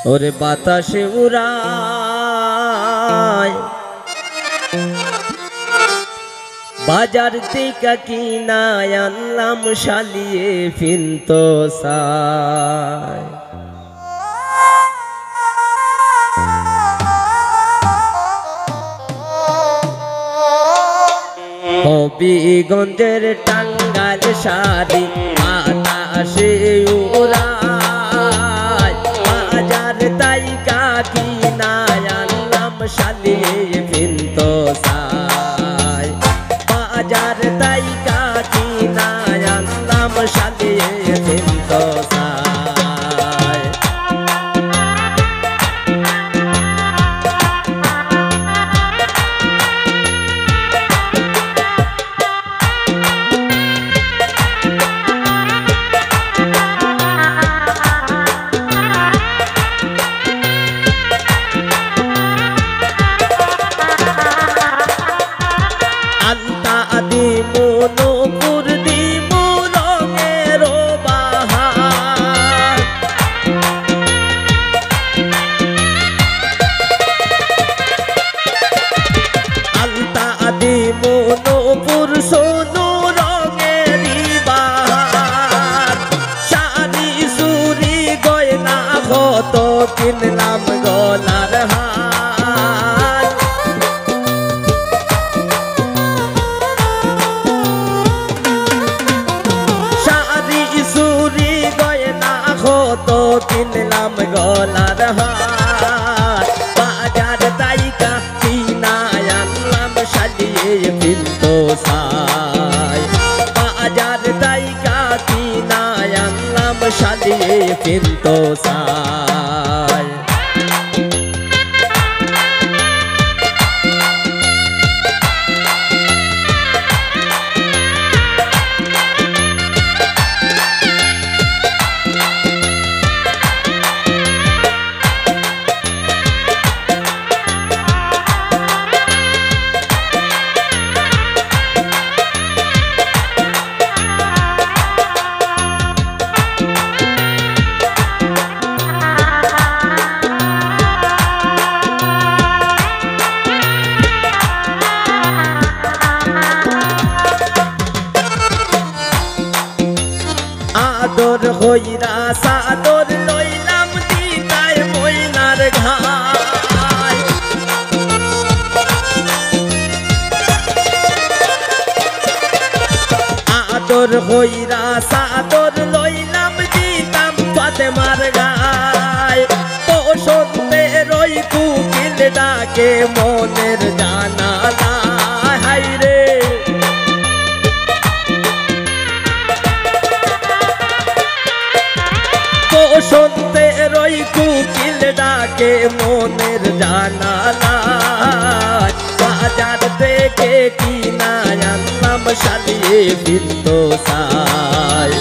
ওরে বাতাসে উড়ায় বাজার থেকে কিনায় আনলাম শালিয়ে ফিনতো সায় হবিগঞ্জের টাঙ্গাইল শাড়ি বাতাসে উড়ায় বাজার তাইকা কিনায় আনলাম শালিয়ে ফিনতো সায় বাজার তাইকা কিনায় আনলাম শালিয়ে ফিনতো সায় তো কিনলাম গলার হার শাড়ি চুরি গয়না কত কিনলাম গলার হার বাজার তাইকা কিনায় আনলাম শালিয়ে ফিনতো সায় বাজার তাইকা কিনায় আনলাম শালিয়ে ফিনতো সায় আদর হইরা সাদর লইলাম দিতায় ময়নার ঘাই আদর হইরা সাদর লইলাম দিতাম ফাতেমার গায় ও শুনতে রই কুকিল ডাকে মনের জানালা হাইরে শুনতে রই কুকিল ডাকে মনের জানালা বাজার থেকে কিনায় আনলাম শালিয়ে ফিনতো সায়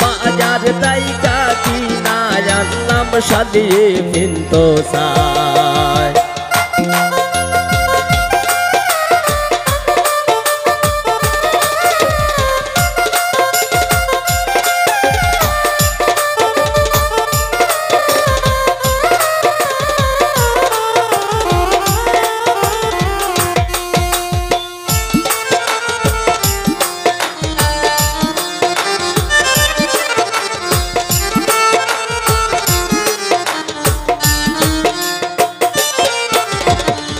বাজার তাইকা কিনায় আনলাম শালিয়ে ফিনতো সায়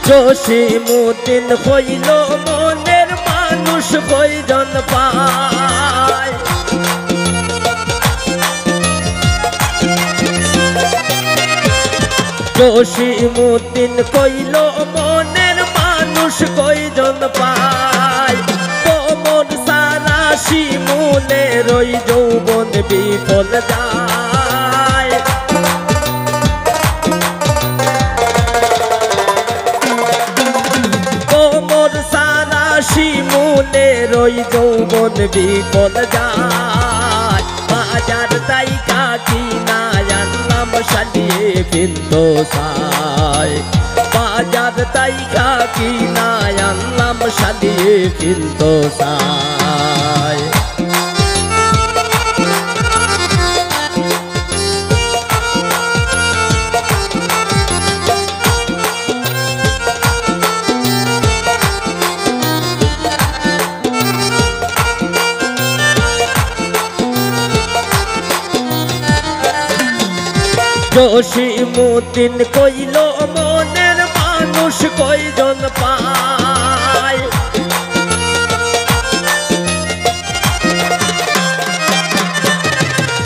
জসিমউদ্দিন হইল মনের মানুষ কয়জন পায় জসিমউদ্দিন কইল মনের মানুষ কয়জন পায় কোমর সারা শিমুলে রই যৌবন বিফল যায় শিমুলে রই যৌবন বিফল যায় বাজার তাইকা কিনায় আনলাম শালিয়ে ফিনতো সায় বাজার তাইকা কিনায় আনলাম শালিয়ে ফিনতো সায় জসিমউদ্দিন কইল মনের মানুষ কয়জন পায়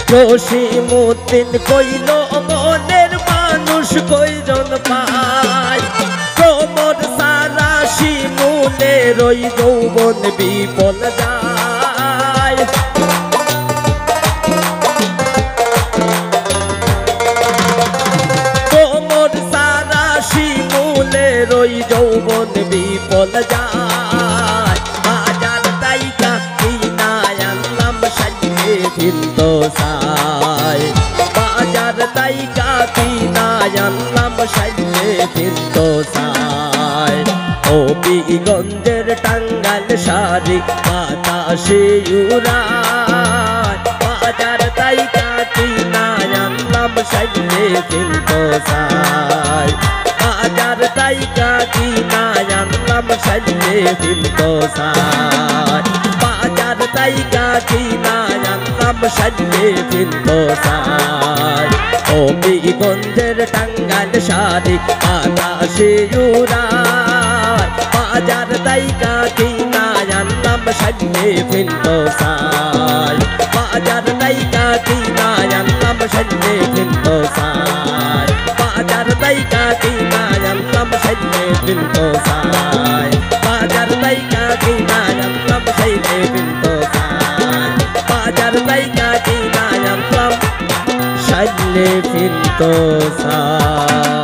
জসিমউদ্দিন কইল মনের মানুষ কয়জন পায় প্রমোদ সারা শিমুলের ওই যৌবন বিফল যায় প্রমোদ সারা শিমুলের ওই যৌবন বিফল যায় বাজার তাইকা কিনা আনলাম সাজিয়ে ফিরতো সাই বাজার তাইকা কিনা আনলাম সাজিয়ে ফিরতো সাই হবিগঞ্জের টাঙ্গাইল শাড়ি বাতাসে উড়ায় বাজার তাইকা কিনা আনলাম সাজিয়ে ফিরতো সাই বাজার তাইকা কিনা আনলাম সাজিয়ে ফিরতো সাই বাজার তাইকা কিনা আনলাম সাজিয়ে ফিরতো সাই হবিগঞ্জের টাঙ্গাইল শাড়ি বাতাসে উড়ায় বাজার তাইকা কিনা আনলাম সাজিয়ে ফিরতো সাই বাজার তাইকা কিনা আনলাম সাজিয়ে ফিরতো সাই বাজার তাইকা কিনা আনলাম সাজিয়ে ফিরতো সাই বাজার তাইকা কিনা আনলাম সাজিয়ে ফিরতো সাই বাজার তাইকা কিনা আনলাম সাজিয়ে ফিরতো সাই